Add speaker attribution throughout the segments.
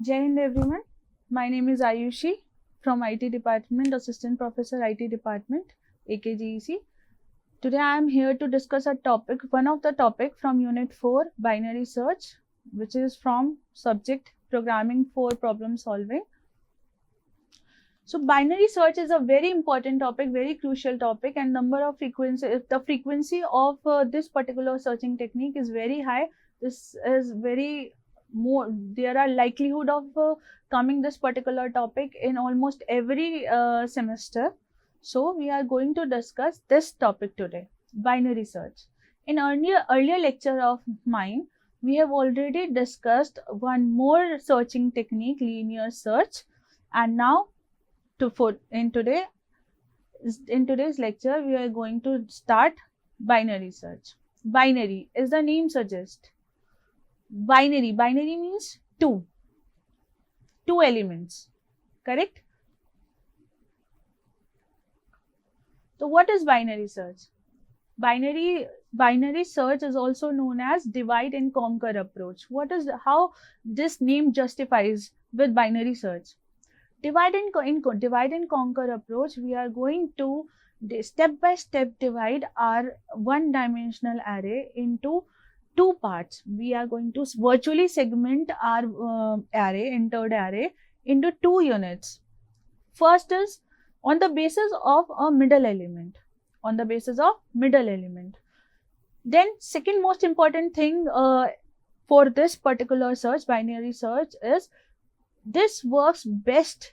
Speaker 1: Jai Hind everyone. My name is Ayushi from IT Department, Assistant Professor IT Department, AKGEC. Today I am here to discuss a topic, one of the topic from Unit 4, Binary Search, which is from subject Programming for Problem Solving. So binary search is a very important topic, very crucial topic, and the frequency of this particular searching technique is very high. This is very more, there are likelihood of coming this particular topic in almost every semester. So we are going to discuss this topic today, binary search. In earlier lecture of mine, we have already discussed one more searching technique, linear search, and now in today's lecture we are going to start binary search. Binary, as the name suggests, binary means two elements, correct? So what is binary search? Binary search is also known as divide and conquer approach. How this name justifies with binary search? Divide and conquer approach, we are going to step by step divide our one-dimensional array into two parts. We are going to virtually segment our entered array into two units. First is on the basis of a middle element. Then second most important thing for this particular search, binary search, is this works best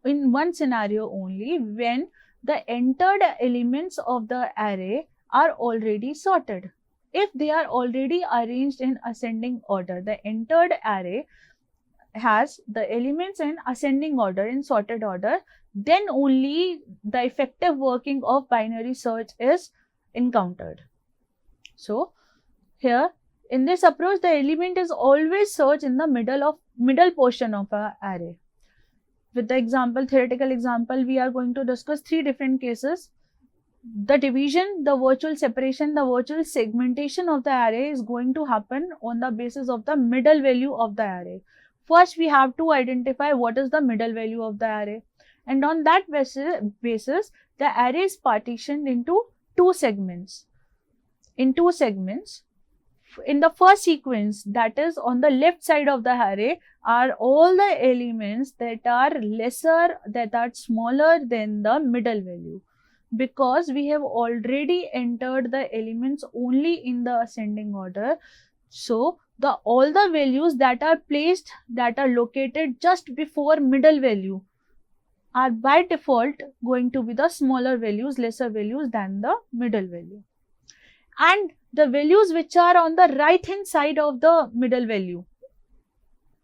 Speaker 1: in one scenario only, when the entered elements of the array are already sorted. If they are already arranged in ascending order, the entered array has the elements in ascending order, in sorted order, then only the effective working of binary search is encountered. So here in this approach, the element is always searched in the middle portion of an array. With the theoretical example, we are going to discuss three different cases. The division, the virtual separation, the virtual segmentation of the array is going to happen on the basis of the middle value of the array. First, we have to identify what is the middle value of the array, and on that basis the array is partitioned into two segments. In the first sequence, that is on the left side of the array, are all the elements that are smaller than the middle value, because we have already entered the elements only in the ascending order. So all the values that are located just before middle value are by default going to be the smaller values, lesser values than the middle value. And the values which are on the right hand side of the middle value,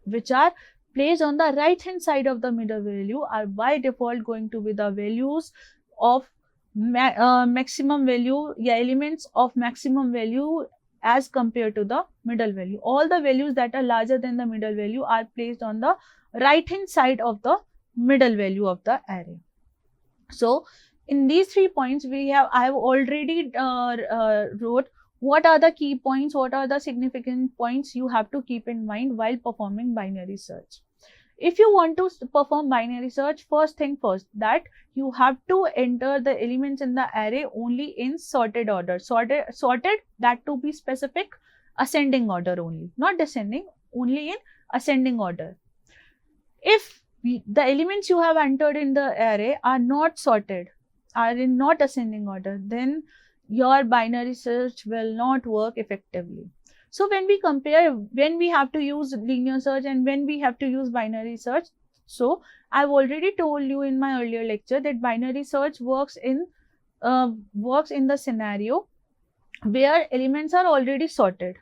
Speaker 1: which are placed on the right hand side of the middle value, are by default going to be the values of maximum value, elements of maximum value as compared to the middle value. All the values that are larger than the middle value are placed on the right hand side of the middle value of the array. So in these 3 points, I have already wrote what are the key points, what are the significant points you have to keep in mind while performing binary search. If you want to perform binary search, first thing first, that you have to enter the elements in the array only in sorted order. Sorted, that to be specific, ascending order only, not descending, only in ascending order. If the elements you have entered in the array are not sorted, are in not ascending order, then your binary search will not work effectively. So when we compare, when we have to use linear search and when we have to use binary search, so I've already told you in my earlier lecture that binary search works in the scenario where elements are already sorted.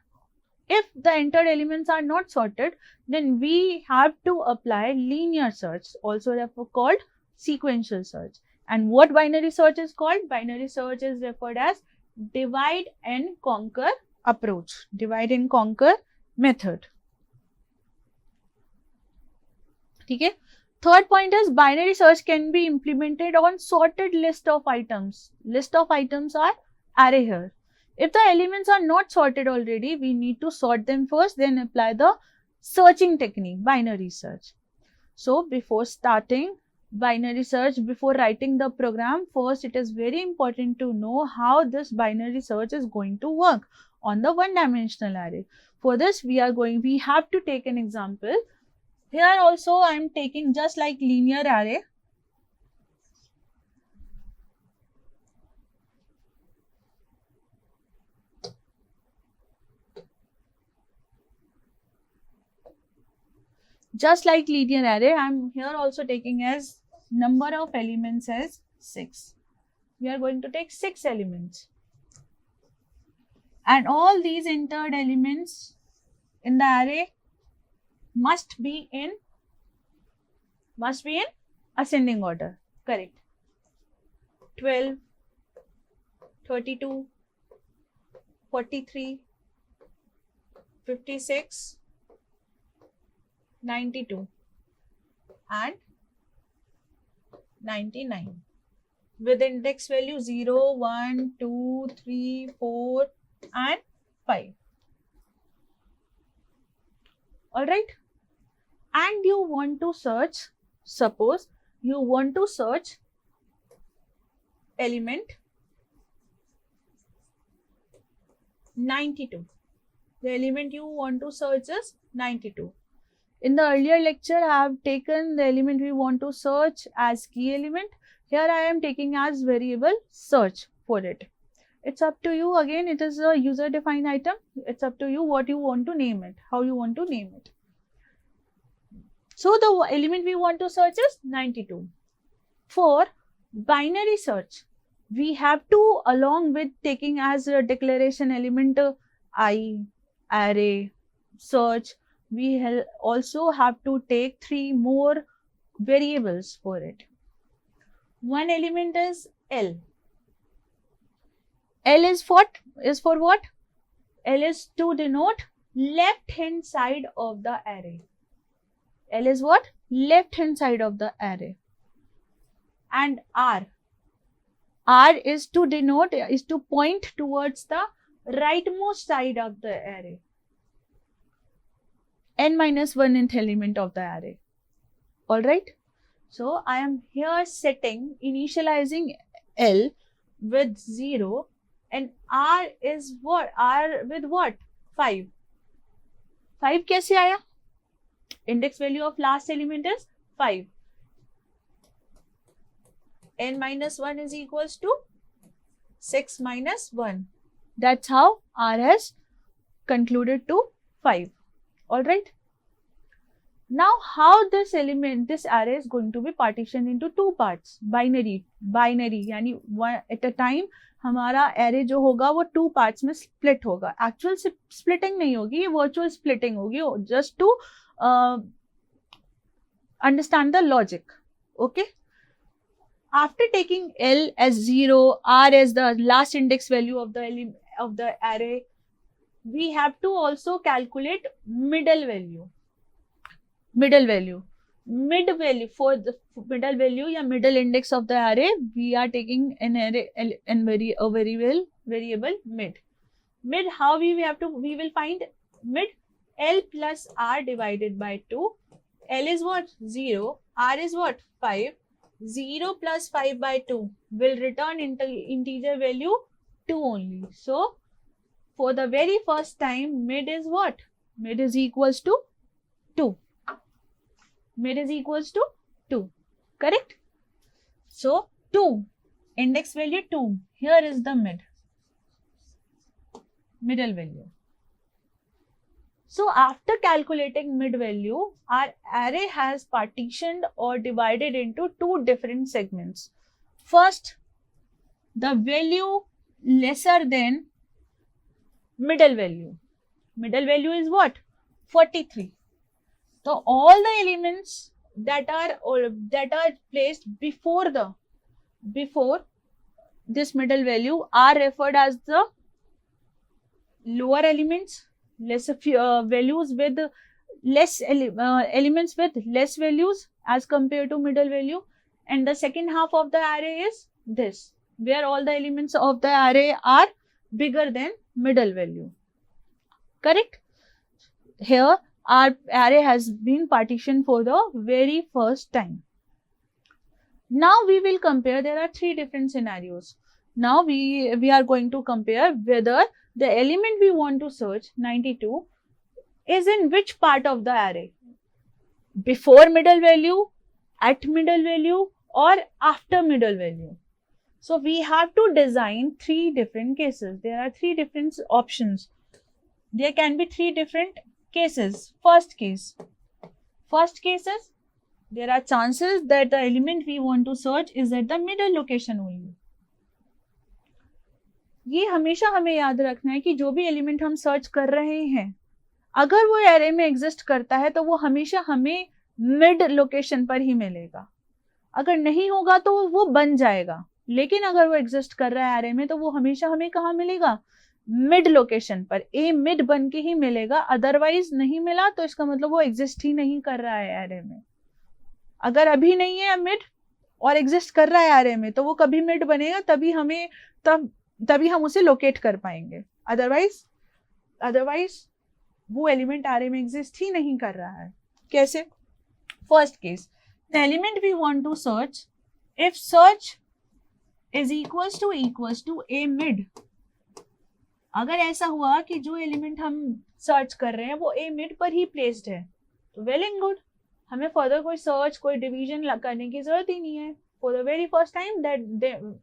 Speaker 1: If the entered elements are not sorted, then we have to apply linear search, also called sequential search. And what binary search is called? Binary search is referred as divide and conquer approach, divide and conquer method. Okay. Third point is binary search can be implemented on sorted list of items. List of items are array here. If the elements are not sorted already, we need to sort them first, then apply the searching technique, binary search. So before starting binary search, before writing the program, first it is very important to know how this binary search is going to work on the one-dimensional array. For this, we have to take an example. Here also I am taking just like linear array. Just like linear array, I am here also taking as number of elements as 6. We are going to take 6 elements. And all these entered elements in the array must be in ascending order. Correct. 12, 32, 43, 56, 92 and 99 with index value 0, 1, 2, 3, 4 and 5. Alright. And you want to search, suppose you want to search element 92. The element you want to search is 92. In the earlier lecture, I have taken the element we want to search as key element. Here I am taking as variable search for it. It's up to you. Again, it is a user defined item. It's up to you what you want to name it, how you want to name it. So the element we want to search is 92. For binary search, we have to, along with taking as a declaration element I, array, search, we also have to take 3 more variables for it. One element is L. L is for what? L is to denote left hand side of the array. L is what? Left hand side of the array. And R. R is to denote, is to point towards the rightmost side of the array. N-1th element of the array. Alright. So I am here setting, initializing L with 0 and R is what? R with what? 5. 5 कैसे आया? Index value of last element is 5. N-1 is equals to 6 minus 1. That's how R has concluded to 5. Alright. Now, how this array is going to be partitioned into 2 parts. Binary यानी one at a time हमारा array जो होगा वो 2 parts में split होगा. Actual splitting नहीं होगी, ये virtual splitting होगी, just to understand the logic. Okay. After taking L as 0, R as the last index value of the array, we have to also calculate middle value. Mid value for the middle value या middle index of the array, we are taking an array and a variable mid. Mid, how we will find mid? L plus R divided by 2. L is what? 0. R is what? 5. 0 plus 5 by 2 will return integer value 2 only. So, for the very first time, mid is what? Mid is equals to 2. Mid is equals to 2. Correct? So, 2. Index value 2. Here is the middle value. So, after calculating mid value, our array has partitioned or divided into 2 different segments. First, the value lesser than middle value. Middle value is what? 43. So, all the elements that are placed before this middle value are referred as the lower elements, values with less elements with less values as compared to middle value, and the second half of the array is this, where all the elements of the array are bigger than middle value. Correct? Here our array has been partitioned for the very first time. Now we will compare. There are three different scenarios. Now we are going to compare whether the element we want to search, 92, is in which part of the array, before middle value, at middle value, or after middle value. So we have to design three different cases. There are three different options. There can be three different cases. First case is, there are chances that the element we want to search is at the middle location only. ये हमेशा हमें याद रखना है कि जो भी element हम सर्च कर रहे हैं, अगर वो एरे में एग्जिस्ट करता है तो वो हमेशा हमें मिड लोकेशन पर ही मिलेगा. अगर नहीं होगा तो वो बन जाएगा, लेकिन अगर वो एग्जिस्ट कर रहा है एरे में तो वो हमेशा हमें कहाँ मिलेगा? मिड लोकेशन पर. ए मिड बन के ही मिलेगा, अदरवाइज नहीं मिला तो इसका मतलब वो एग्जिस्ट ही नहीं कर रहा है एरे में. अगर अभी नहीं है मिड और एग्जिस्ट कर रहा है एरे में तो वो कभी मिड बनेगा, तभी हम उसे लोकेट कर पाएंगे. अदरवाइज वो एलिमेंट एरे में एग्जिस्ट ही नहीं कर रहा है. कैसे? First case, the element we want to search, if search is equals to a mid. अगर ऐसा हुआ कि जो एलिमेंट हम सर्च कर रहे हैं वो ए मिड पर ही प्लेस्ड है तो वेल एंड गुड, हमें फर्दर कोई सर्च, कोई डिवीजन करने की जरूरत ही नहीं है. For the very first time that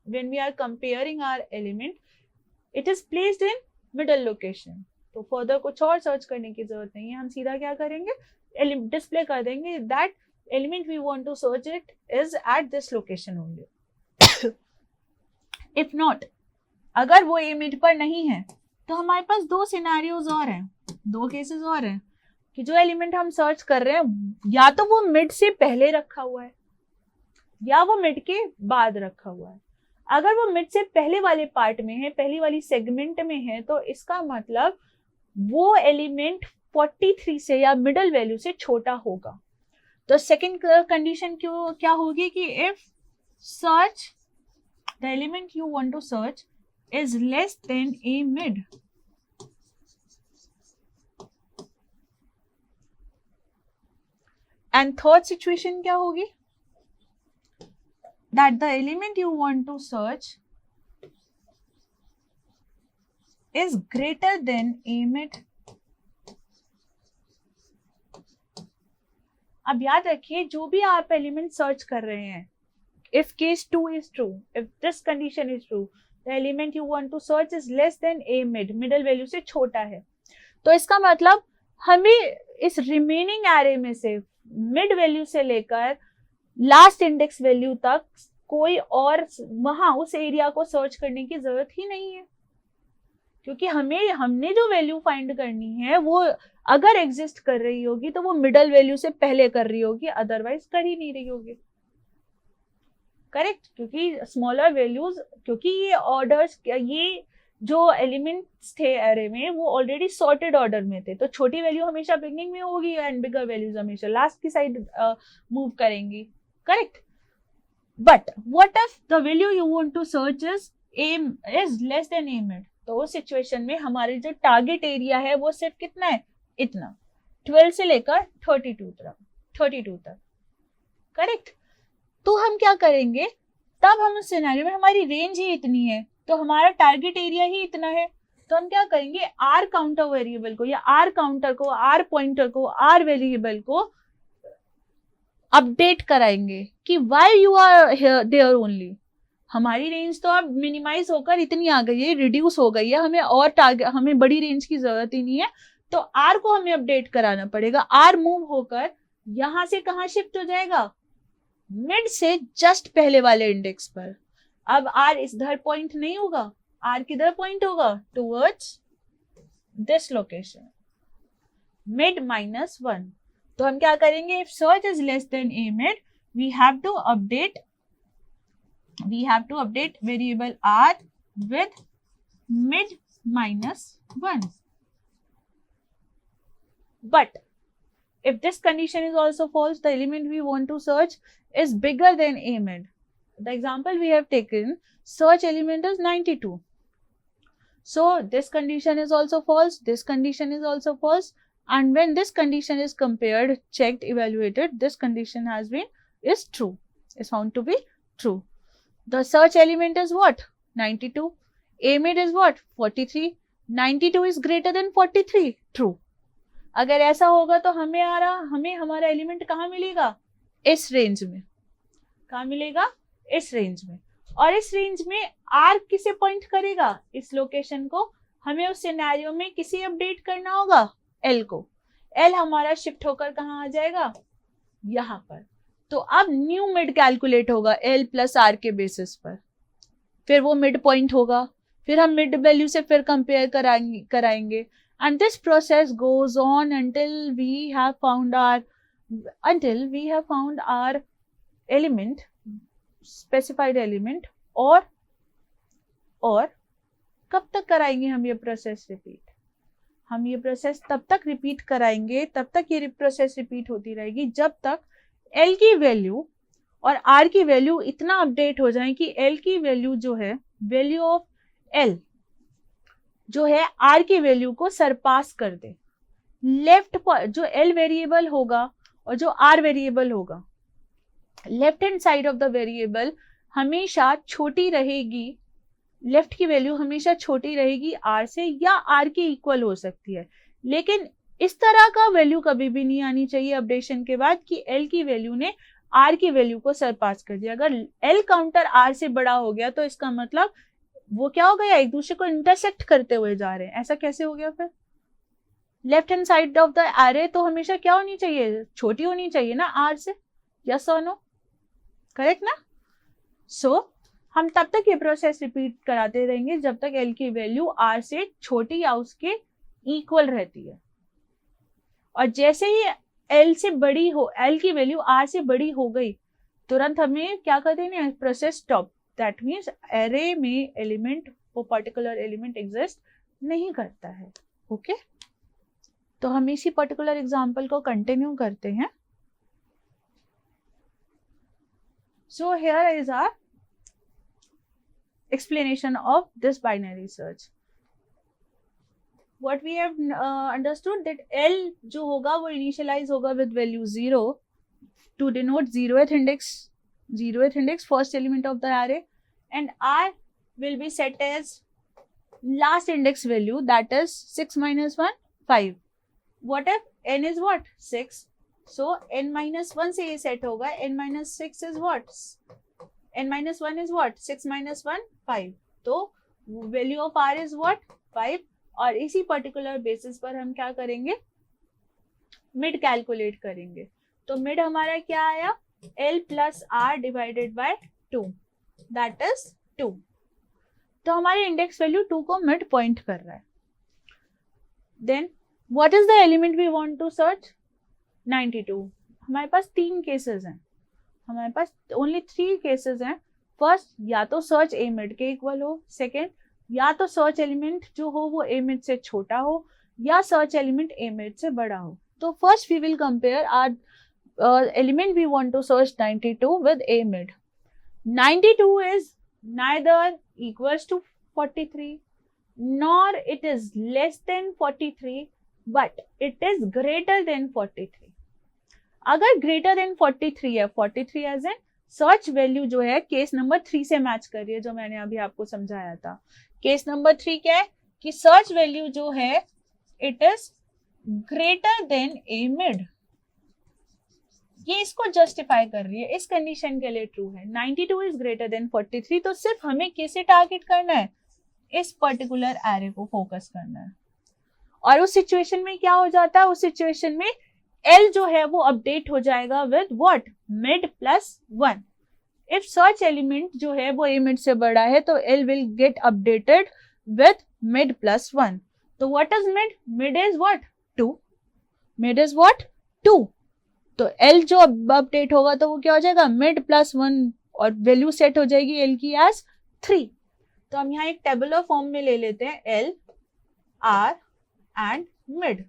Speaker 1: when we are comparing our element, it is placed in middle location, तो फर्दर कुछ और सर्च करने की जरूरत नहीं है. हम सीधा क्या करेंगे? डिस्प्ले कर देंगे that element we want to search it is at this location only. If not, अगर वो ए मिड पर नहीं है तो हमारे पास दो सिनेरियोज और हैं, दो केसेस और हैं कि जो एलिमेंट हम सर्च कर रहे हैं या तो वो मिड से पहले रखा हुआ है या वो मिड के बाद रखा हुआ है. अगर वो मिड से पहले वाले पार्ट में है, पहली वाली सेगमेंट में है, तो इसका मतलब वो एलिमेंट 43 से या मिडल वैल्यू से छोटा होगा. तो सेकंड कंडीशन क्या होगी कि if search the element you want to search is less than a mid. And third situation क्या होगी? That the element you want to search is greater than a mid. अब याद रखिए, जो भी आप एलिमेंट सर्च कर रहे हैं, if case 2 is true, if this condition is true, the element you want to search is less than a mid, middle value से छोटा है, तो इसका मतलब हमें इस रिमेनिंग एरे में से मिड वैल्यू से लेकर लास्ट इंडेक्स वैल्यू तक कोई और वहां उस एरिया को सर्च करने की जरूरत ही नहीं है, क्योंकि हमने जो वैल्यू फाइंड करनी है वो अगर एग्जिस्ट कर रही होगी तो वो मिडल वैल्यू से पहले कर रही होगी, अदरवाइज कर ही नहीं रही होगी. करेक्ट? क्योंकि स्मॉलर वैल्यूज, क्योंकि ये ऑर्डर्स, ये जो एलिमेंट्स थे एरे में वो ऑलरेडी सॉर्टेड ऑर्डर में थे, तो छोटी वैल्यू हमेशा बिगनिंग में होगी एंड बिगर वैल्यूज हमेशा लास्ट की साइड मूव करेंगी. Correct? But what if the value you want to search is less than a mid? तो उस सिचुएशन में हमारे जो टारगेट एरिया है वो सिर्फ कितना है? इतना, 12 से लेकर 32 तक. करेक्ट? तो हम क्या करेंगे? तब हम उस सिनेरियो में हमारी रेंज ही इतनी है तो हमारा टारगेट एरिया ही इतना है, तो हम क्या करेंगे? आर काउंटर वेरिएबल को या आर काउंटर को, आर पॉइंटर को, आर वेरिएबल को अपडेट कराएंगे कि why you are there only. हमारी रेंज तो अब मिनिमाइज होकर इतनी आ गई है, रिड्यूस हो गई है, हमें और टारगेट, हमें बड़ी रेंज की जरूरत ही नहीं है, तो आर को हमें अपडेट कराना पड़ेगा. आर मूव होकर यहां से कहां शिफ्ट हो जाएगा? मिड से जस्ट पहले वाले इंडेक्स पर. अब आर इधर पॉइंट नहीं होगा, आर किधर पॉइंट होगा? Towards this location, mid -1. तो हम क्या करेंगे? If search is less than a mid, we have to update variable R with mid -1. But if this condition is also false, the element we want to search is bigger than a mid. The example we have taken, search element is 92. So this condition is also false, this condition is also false. and when this condition is compared, checked, evaluated, this condition is true, is found to be true. The search element is what? 92. A mid is what? 43. 92 is greater than 43. True. अगर ऐसा होगा तो हमें हमारा element कहाँ मिलेगा? इस range में. कहाँ मिलेगा? इस रेंज में. और इस रेंज में आर किसे पॉइंट करेगा? इस लोकेशन को. हमें उस सिनेरियो में किसे अपडेट करना होगा? एल को. एल हमारा शिफ्ट होकर कहाँ आ जाएगा? यहाँ पर. तो अब न्यू मिड कैलकुलेट होगा एल प्लस आर के बेसिस पर. फिर वो मिड पॉइंट होगा. फिर हम मिड वैल्यू से फिर कंपेयर कराएंगे. And this process goes on until we have found our element, specified element. और कब तक कराएंगे हम ये प्रोसेस रिपीट? हम ये प्रोसेस तब तक रिपीट कराएंगे, तब तक ये प्रोसेस रिपीट होती रहेगी जब तक L की वैल्यू और R की वैल्यू इतना अपडेट हो जाए कि L की वैल्यू जो है, वैल्यू ऑफ L जो है R की वैल्यू को सरपास कर दे. लेफ्ट जो L वेरिएबल होगा और जो R वेरिएबल होगा, left hand side of the variable हमेशा छोटी रहेगी. लेफ्ट की वैल्यू हमेशा छोटी रहेगी R से, या R के इक्वल हो सकती है. लेकिन इस तरह का वैल्यू कभी भी नहीं आनी चाहिए अपडेशन के बाद कि L की वैल्यू ने R की वैल्यू को सरपास कर दिया. अगर L काउंटर R से बड़ा हो गया तो इसका मतलब वो क्या हो गया? एक दूसरे को इंटरसेक्ट करते हुए जा रहे हैं. ऐसा कैसे हो गया? फिर left hand side of the array तो हमेशा क्या होनी चाहिए? छोटी होनी चाहिए ना R से. यस और नो? करेक्ट ना? सो हम तब तक ये प्रोसेस रिपीट कराते रहेंगे जब तक L की वैल्यू R से छोटी या उसके इक्वल रहती है. और जैसे ही L से बड़ी हो, L की वैल्यू R से बड़ी हो गई, तुरंत हमें क्या कर देना? Process stop. That means array में एलिमेंट, वो पर्टिकुलर एलिमेंट एग्जिस्ट नहीं करता है. ओके, तो हम इसी पर्टिकुलर एग्जांपल को कंटिन्यू करते हैं. So here is our explanation of this binary search. What we have understood that L जो होगा वो initialize होगा with value 0 to denote zeroth index, first element of the array, and R will be set as last index value, that is 6 minus 1, 5. What if n is what? 6. So n minus 1 से ये set होगा. n minus 6 is what? n minus 1 is what? 6 minus 1, 5. तो value of R is what? 5. और इसी particular basis पर हम क्या करेंगे? मिड कैलकुलेट करेंगे. तो मिड हमारा क्या आया? L plus R divided by 2, that is 2. तो हमारे इंडेक्स वैल्यू 2 को मिड पॉइंट कर रहा है. Then what is the element we want to search? 92. हमारे पास 3 केसेस हैं. हमारे पास ओनली 3 केसेस हैं. फर्स्ट, या तो सर्च ए मिड के इक्वल हो. सेकेंड, या तो सर्च एलिमेंट जो हो वो ए मिड से छोटा हो, या सर्च एलिमेंट ए मिड से बड़ा हो. तो first we will compare our element we want to search 92 with a mid. 92 is neither equals to 43 nor it is less than 43, but it is greater than 43. अगर greater than 43 है, 43 as an search value जो है case number 3 से match कर रही है, जो मैंने अभी आपको समझाया था. केस नंबर 3 क्या है? कि सर्च वैल्यू जो है it is greater then a mid. ये इसको जस्टिफाई कर रही है. इस कंडीशन के लिए ट्रू है. 92 इज ग्रेटर देन 43. तो सिर्फ हमें किसे टारगेट करना है? इस पर्टिकुलर एरे को फोकस करना है. और उस सिचुएशन में क्या हो जाता है? उस सिचुएशन में L जो है वो अपडेट हो जाएगा with what? Mid plus 1. If search element जो है वो ए मिड से बड़ा है तो L will get updated with mid plus 1. तो what is mid? Mid is what? 2. Mid is what? 2. तो L जो अपडेट होगा तो वो क्या हो जाएगा? मिड प्लस 1, और वैल्यू सेट हो जाएगी L की एज 3. तो हम यहाँ एक टेबुलर फॉर्म में ले लेते हैं L, R and mid.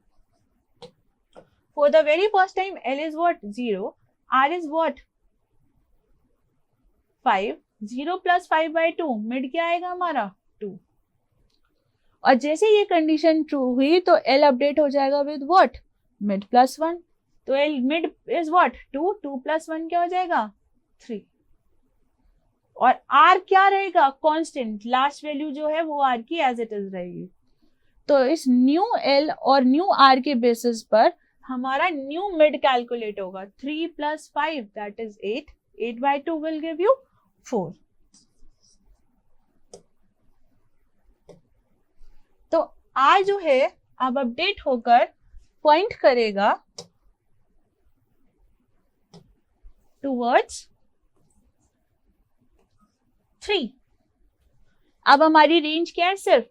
Speaker 1: For the very first time, L is what? 0. R is what? 5. 0 plus 5 by 2. Mid क्या आएगा हमारा? 2. और जैसे ये कंडीशन ट्रू हुई तो L अपडेट हो जाएगा with what? मिड प्लस 1, तो L mid is what 2, 2 plus 1 क्या हो जाएगा 3, और आर क्या रहेगा कांस्टेंट, लास्ट वैल्यू जो है वो आर की एज इट इज रहेगी। तो इस न्यू एल और न्यू आर के बेसिस पर हमारा न्यू मिड कैलकुलेट होगा। 3 + 5 that is 8, 8/2 will give you 4। तो आर जो है अब अपडेट होकर पॉइंट करेगा टूवर्ड्स 3। अब हमारी रेंज क्या है, सिर्फ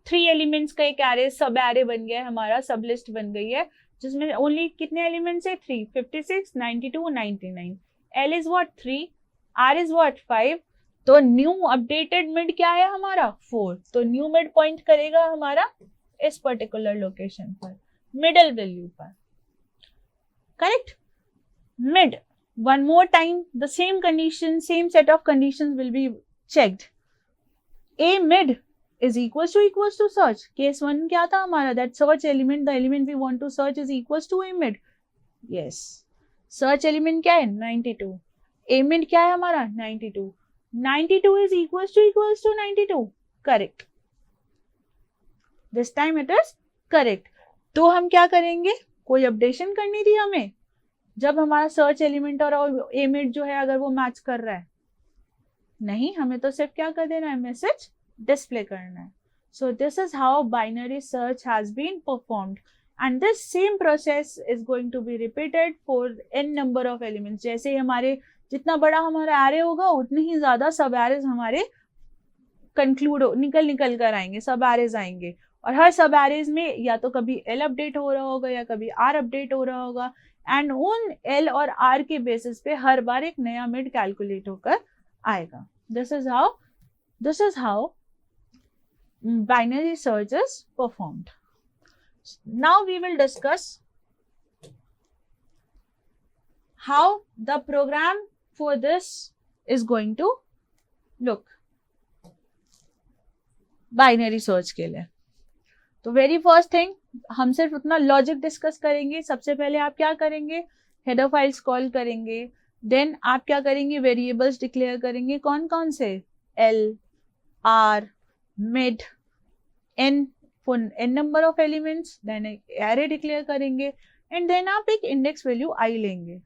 Speaker 1: 3 एलिमेंट्स का एक एरे, सब एरे बन गया है हमारा, सब लिस्ट बन गई है जिसमें ओनली कितने एलिमेंट्स है 3, 56, 92, 99। L is what 3, R is what 5, तो न्यू अपडेटेड मिड क्या है हमारा 4, तो न्यू मिड पॉइंट करेगा हमारा इस पर्टिकुलर लोकेशन पर, मिडल वैल्यू पर, correct. Mid, one more time the same condition, same set of conditions will be checked. A mid is equals to search. Case 1 क्या था हमारा, that search element, the element we want to search is equals to A mid. Yes. Search element क्या है 92. A mid क्या है हमारा 92. 92 is equals to 92. Correct. This time it is correct. तो हम क्या करेंगे, कोई अपडेशन करनी थी हमें जब हमारा सर्च एलिमेंट और A mid जो है अगर वो मैच कर रहा है, नहीं, हमें तो सिर्फ क्या कर देना है, मैसेज डिस्प्ले करना है। So this is how binary search has been performed and this same process is going to be repeated for n number of elements. जैसे ही हमारे जितना बड़ा हमारा एरे होगा उतने ही ज्यादा सब एरेज हमारे कंक्लूड निकल कर आएंगे, सब एरेज आएंगे, और हर सब एरेज में या तो कभी एल अपडेट हो रहा होगा या कभी आर अपडेट हो रहा होगा, एंड उन एल और आर के बेसिस पे हर बार एक नया मिड कैलकुलेट होकर आएगा। This is how binary search is performed. Now we will discuss how the program for this is going to look. Binary search के लिए तो वेरी फर्स्ट थिंग हम सिर्फ उतना लॉजिक डिस्कस करेंगे। सबसे पहले आप क्या करेंगे, हेडर फाइल्स कॉल करेंगे, देन आप क्या करेंगे, वेरिएबल्स डिक्लेयर करेंगे, कौन कौन से, L, R, mid, N for N number of elements, then एक एरे डिक्लेयर करेंगे, एंड देन आप एक इंडेक्स वैल्यू आई लेंगे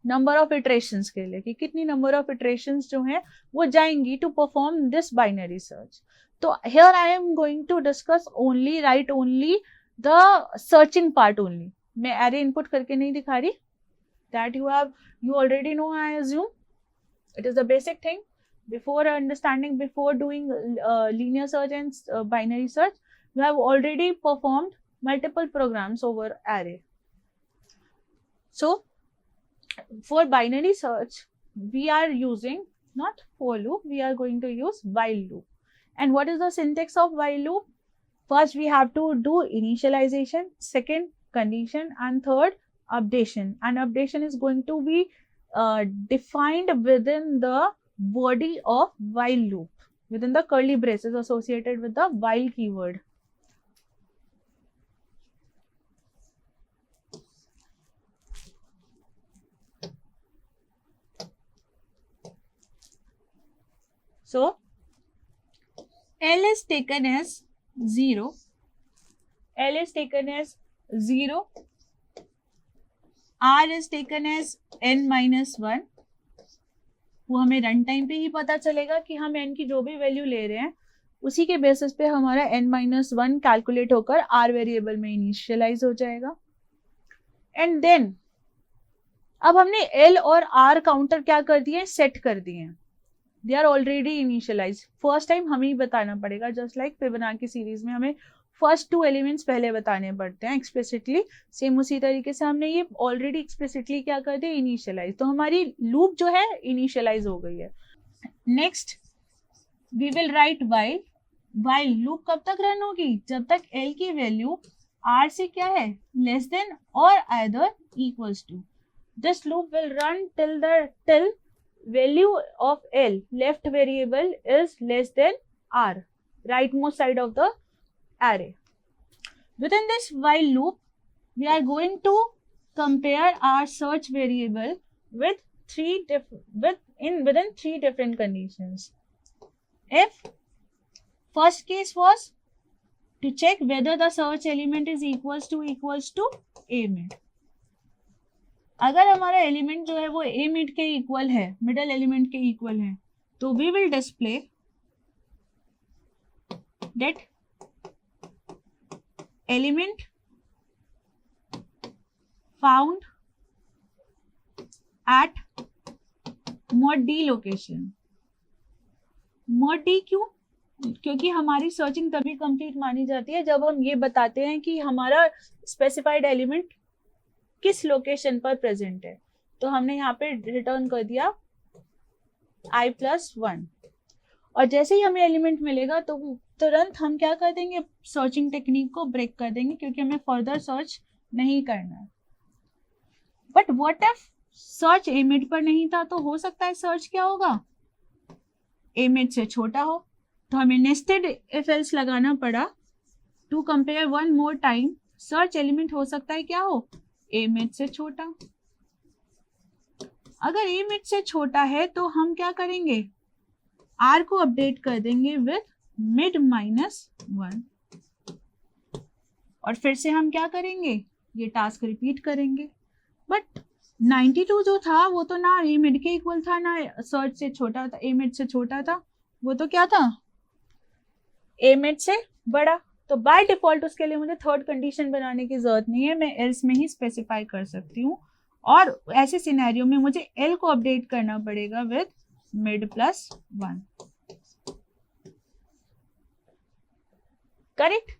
Speaker 1: नंबर ऑफ इटरेशंस के लिए कि कितनी नंबर ऑफ इटरेशंस जो हैं वो जाएंगी to perform this binary search. तो here I am going to discuss only right only the searching part only. मैं एरे इनपुट करके नहीं दिखा रही, that you already know, I assume it is the basic thing before understanding, before doing linear search and binary search, you have already performed multiple programs over array. So for binary search we are using not for loop, we are going to use while loop. And what is the syntax of while loop? First we have to do initialization, second condition, and third updation. And updation is going to be defined within the body of while loop, within the curly braces associated with the while keyword. So L is taken as 0, L is taken as 0, R is taken as n-1, वो हमें run time पे ही पता चलेगा कि हम n की जो भी वैल्यू ले रहे हैं उसी के बेसिस पे हमारा n-1 कैलकुलेट होकर r वेरिएबल में इनिशियलाइज हो जाएगा। एंड देन अब हमने l और r काउंटर क्या कर दिए, सेट कर दिए हैं, they are already initialize. First time हमें ही बताना पड़ेगा, जस्ट लाइक फिबोनाची सीरीज में हमें फर्स्ट 2 एलिमेंट्स पहले बताने पड़ते हैं एक्सप्लिसिटली, सेम उसी तरीके से हमने ये ऑलरेडी एक्सप्लिसिटली क्या कर दिया, इनिशियलाइज। तो हमारी लूप जो है इनिशियलाइज हो गई है। Next we will write while, while loop कब तक रन होगी, जब तक एल की वैल्यू आर से क्या है, लेस देन और either equals to. This loop will run till value of L, left variable is less than R, rightmost side of the array. Within this while loop, we are going to compare our search variable with within three different conditions. If first case was to check whether the search element is equals to a mid. अगर हमारा element जो है वो a mid के equal है, middle element के equal है, तो we will display that element found at mod D location. mod D क्यों? क्योंकि हमारी सर्चिंग तभी कंप्लीट मानी जाती है जब हम ये बताते हैं कि हमारा स्पेसिफाइड एलिमेंट किस लोकेशन पर प्रेजेंट है. तो हमने यहाँ पे रिटर्न कर दिया i+1 और जैसे ही हमें एलिमेंट मिलेगा तो तुरंत हम क्या कर देंगे, सर्चिंग टेक्निक को ब्रेक कर देंगे क्योंकि हमें फर्दर सर्च नहीं करना है. But what if search a mid पर नहीं था, तो हो सकता है सर्च क्या होगा, a mid से छोटा हो. तो हमें नेस्टेड इफ एल्स लगाना पड़ा to compare one more time. Search element हो सकता है क्या हो, a mid से छोटा. अगर a mid से छोटा है तो हम क्या करेंगे, r को अपडेट कर देंगे विथ mid -1 और फिर से हम क्या करेंगे, ये टास्क रिपीट करेंगे. बट 92 जो था वो तो ना a mid के इक्वल था ना सर्च से छोटा था, a mid से छोटा था, वो तो क्या था, a mid से बड़ा. तो बाय डिफॉल्ट उसके लिए मुझे थर्ड कंडीशन बनाने की जरूरत नहीं है, मैं एल्स में ही स्पेसिफाई कर सकती हूँ. और ऐसे सिनेरियो में मुझे एल को अपडेट करना पड़ेगा विथ mid+1. करेक्ट.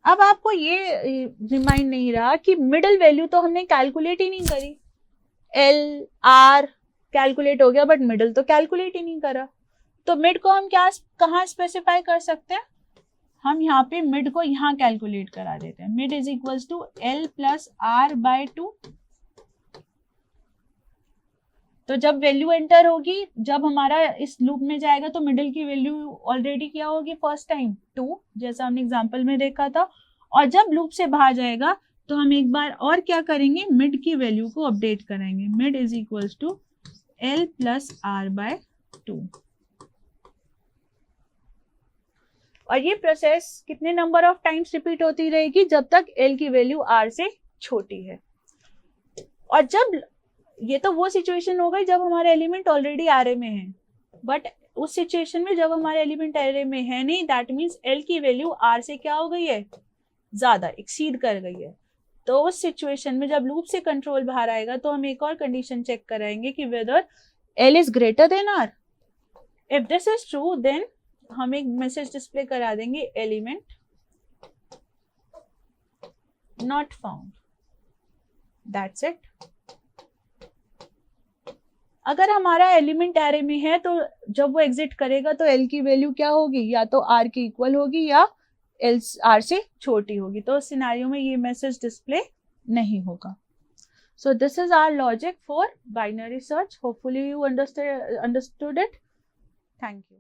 Speaker 1: अब आपको ये रिमाइंड नहीं रहा कि मिडल वैल्यू तो हमने कैलकुलेट ही नहीं करी. एल आर कैलकुलेट हो गया बट मिडल तो कैलकुलेट ही नहीं करा. तो मिड को हम कहाँ स्पेसिफाई कर सकते हैं, हम यहाँ पे मिड को यहाँ कैलकुलेट करा देते हैं. Mid is equals to L+R/2. तो जब वैल्यू एंटर होगी, जब हमारा इस लूप में जाएगा तो मिडिल की वैल्यू ऑलरेडी क्या होगी फर्स्ट टाइम 2, जैसा हमने एग्जांपल में देखा था. और जब लूप से बाहर जाएगा तो हम एक बार और क्या करेंगे, मिड की वैल्यू को अपडेट कराएंगे. Mid is equals to L+R/2. और ये प्रोसेस कितने नंबर ऑफ टाइम्स रिपीट होती रहेगी, जब तक L की वैल्यू R से छोटी है. और जब ये तो वो सिचुएशन हो गई जब हमारा एलिमेंट ऑलरेडी array में है. बट उस सिचुएशन में जब हमारा एलिमेंट array में है नहीं, दैट मीन्स L की वैल्यू R से क्या हो गई है, ज्यादा एक्सीड कर गई है. तो उस सिचुएशन में जब लूप से कंट्रोल बाहर आएगा तो हम एक और कंडीशन चेक कराएंगे कि whether L is greater than R. If this is true then हम एक मैसेज डिस्प्ले करा देंगे, element not found. That's it. अगर हमारा एलिमेंट एरे में है तो जब वो एग्जिट करेगा तो L की वैल्यू क्या होगी, या तो R के इक्वल होगी या L R से छोटी होगी. तो उस सिनेरियो में ये मैसेज डिस्प्ले नहीं होगा. So this is our logic for binary search. Hopefully you understood it. Thank you.